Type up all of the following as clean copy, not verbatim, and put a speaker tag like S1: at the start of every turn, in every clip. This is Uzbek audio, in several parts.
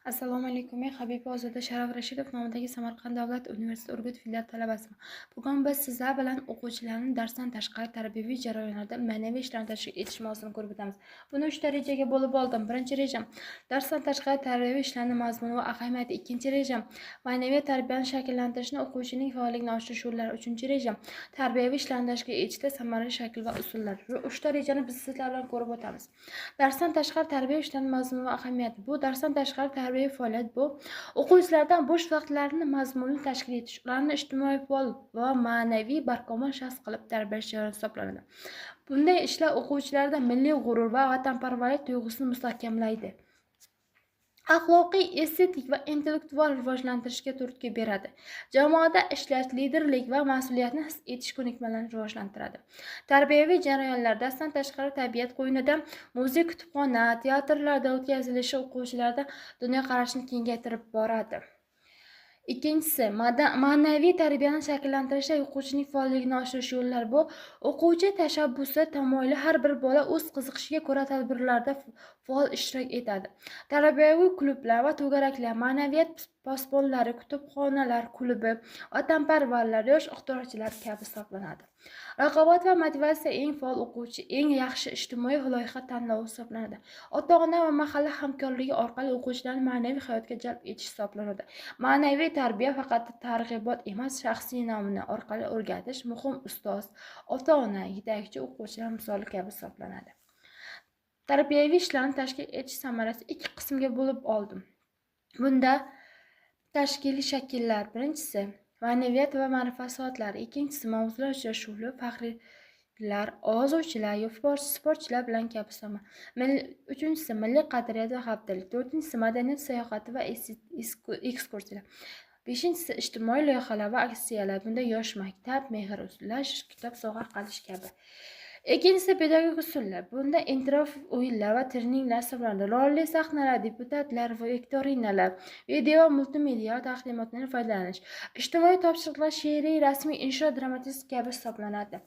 S1: Assalomu alaykum. Men Habiba Ozoda Sharof Rashidov nomidagi Samarqand davlat universiteti Urgut filial talabasiman. Bugun biz sizlar bilan o'quvchilarning darsdan tashqari tarbiyaviy jarayonlarda ma'naviy ishlarni tashkil etish mavzusini ko'rib o'tamiz. Buni 3 ta rejaga bo'lib oldim. Birinchi rejam darsdan tashqari tarbiyaviy ishlarning mazmuni va ahamiyati. Ikkinchi rejam ma'naviy tarbiyani shakllantirishni o'quvchining faolligini oshirish yo'llari. Uchinchi rejam tarbiyaviy ishlarni tashkil etishda samarali shakl va usullar. Bu 3 ta rejani biz sizlar bilan ko'rib o'tamiz. Darsdan tashqari tarbiyaviy ishlarning mazmuni va ahamiyati. Bu darsdan tashqari tarbiyaviy faoliyat bu o'quvchilardan bo'sh vaqtlarini mazmunli tashkil etish, ularni ijtimoiy faol va ma'naviy barkamol shaxs qilib tarbiyalash jarayoni hisoblanadi. Bunday ishlar o'quvchilarda milliy g'urur va vatanparvarlik tuyg'usini mustahkamlaydi. Axloqiy, estetik va intellektual rivojlantirishga turtki beradi. Jamoada ishlash, liderlik va mas'uliyatni his etish ko'nikmalarini rivojlantiradi. Tarbiyaviy jarayonlar darsdan tashqari tabiat qo'ynida, muzey, kutubxona, teatrlarda o'tkazilishi o'quvchilarda dunyoqarashini kengaytirib boradi. Ikkinchisi, ma'naviy tarbiyani shakllantirishda o'quvchining faolligini oshirish yo'llari. Bu o'quvchi tashabbusi tamoyili har bir bola o'z qiziqishiga ko'ra tadbirlarda faol ishtirok etadi. Tarbiyaviy klublar va to'garaklar, ma'naviyat posbonlari, kutubxonalar klubi, vatanparvarlar, yosh ixtirochilar kabi hisoblanadi. Raqobat va motivatsiya eng faol o'quvchi eng yaxshi ijtimoiy loyiha tanlovi hisoblanadi. Ota-ona va mahalla hamkorligi orqali o'quvchilarni ma'naviy hayotga jalb etish hisoblanadi. Ma'naviy tarbiya faqat targ'ibot emas, shaxsiy namuna orqali o'rgatish muhim ustoz, ota-ona, yetakchi o'quvchilar misoli kabi hisoblanadi. Tarbiyaviy ishlarni tashkil etish samarasi ikki qismga bo'lib oldim. Bunda tashkiliy shakllar. Birinchisi ma'naviyat va ma'rifat soatlari. Ikkinchisi mavzular uchrashuvli, faxriylar, ovozuvchilar, sportchilar bilan kabi sama. Uchinchisi milliy qadriyat va haftalik. To'rtinchisi madaniyat sayohati va ekskursiyalar. Beshinchisi ijtimoiy loyihalar va aksiyalar. Bunda yosh maktab, mehr usullash, kitob sovg'a qilish kabi. Ikkinchisi pedagogik usullar. Bunda interaktiv o'yinlar va treninglar hisoblanadi. Rolli sahnalar, deputatlar va viktorinalar, video va multimedia taqdimotlardan foydalanish. Ijtimoiy topshiriqlar, she'riy, rasmiy insho, dramaturgik kabi hisoblanadi.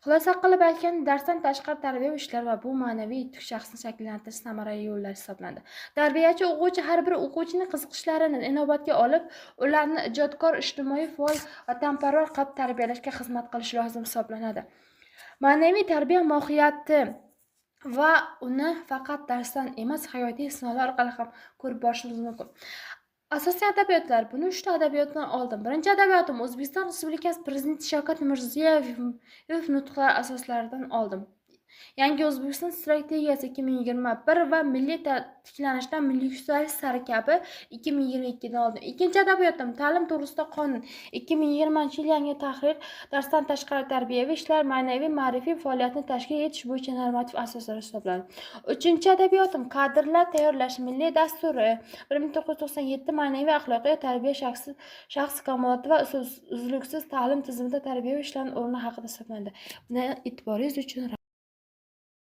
S1: Xulosa qilib aytganda, darsdan tashqari tarbiyaviy ishlar va bu ma'naviy yutuq shaxsni shakllantirish samarali yo'llar hisoblanadi. Tarbiyachi o'quvchi har bir o'quvchining qiziqishlarini inobatga olib, ularni ijodkor, ijtimoiy faol, vatanparvar qilib tarbiyalashga xizmat qilishi lozim hisoblanadi. Ma'naviy tarbiya mohiyati va uni faqat darsdan emas, hayotiy sinovlar orqali ham ko'rib borishimiz mumkin. Asosiy adabiyotlar. Buni 3 ta adabiyotdan oldim. Birinchi adabiyotim O'zbekiston Respublikasi Prezidenti Shavkat Mirziyoyev nutqlari asoslaridan oldim. Yangi O'zbekiston strategiyasi 2021 va milliy tiklanishdan milliy yuksalish sari kabi 2022 dan oldim. Ikkinchi adabiyotim Ta'lim to'g'risida qonun 2020-yil yangi tahrir darsdan tashqari tarbiyaviy ishlar, ma'naviy ma'rifiy faoliyatni tashkil etish bo'yicha normativ asoslar hisoblanadi. Uchinchi adabiyotim Kadrlar tayyorlash milliy dasturi 1997 ma'naviy axloqiy tarbiya shaxs kamoloti va uzluksiz ta'lim tizimida tarbiyaviy ishlarning o'rni haqida hisoblanadi. Buni e'tiboringiz uchun